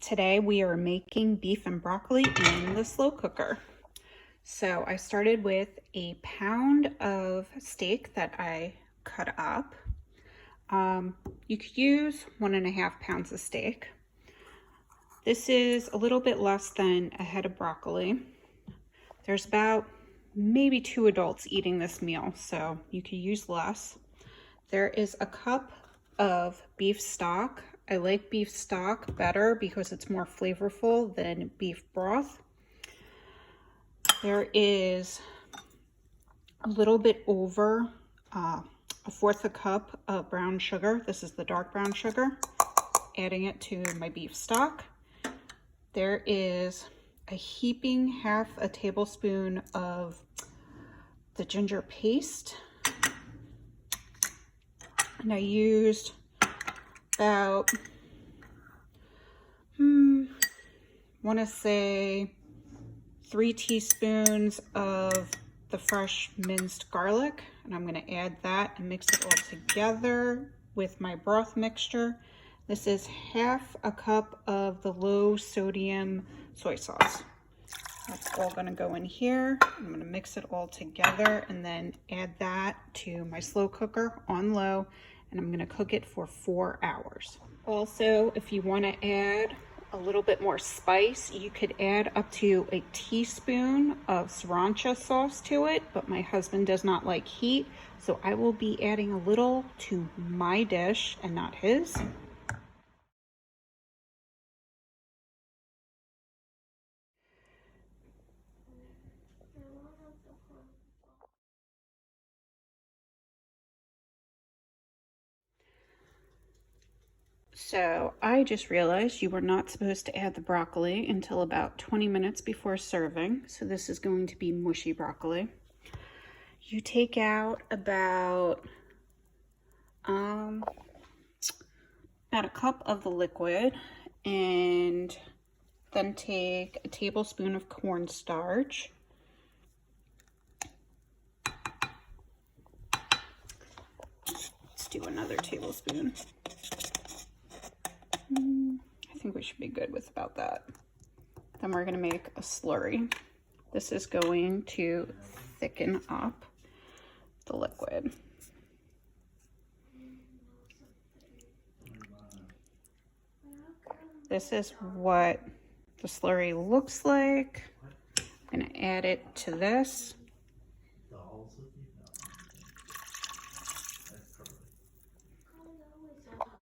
Today we are making beef and broccoli in the slow cooker. So I started with a pound of steak that I cut up. You could use 1.5 pounds of steak. This is a little bit less than a head of broccoli. There's about maybe 2 adults eating this meal, so you could use less. There is a cup of beef stock. I like beef stock better because it's more flavorful than beef broth. There is a little bit over 1/4 cup of brown sugar. This is the dark brown sugar. Adding it to my beef stock. There is a heaping 1/2 tablespoon of the ginger paste. And I used about, want to say 3 teaspoons of the fresh minced garlic. And I'm going to add that and mix it all together with my broth mixture. This is 1/2 cup of the low sodium soy sauce. That's all going to go in here. I'm going to mix it all together and then add that to my slow cooker on low, and I'm going to cook it for 4 hours. Also, if you want to add a little bit more spice, you could add up to a teaspoon of sriracha sauce to it, but my husband does not like heat, so I will be adding a little to my dish and not his. So I just realized you were not supposed to add the broccoli until about 20 minutes before serving. So this is going to be mushy broccoli. You take out about a cup of the liquid and then take a tablespoon of cornstarch. Let's do another tablespoon. I think we should be good with about that. Then we're going to make a slurry. This is going to thicken up the liquid. This is what the slurry looks like. I'm going to add it to this.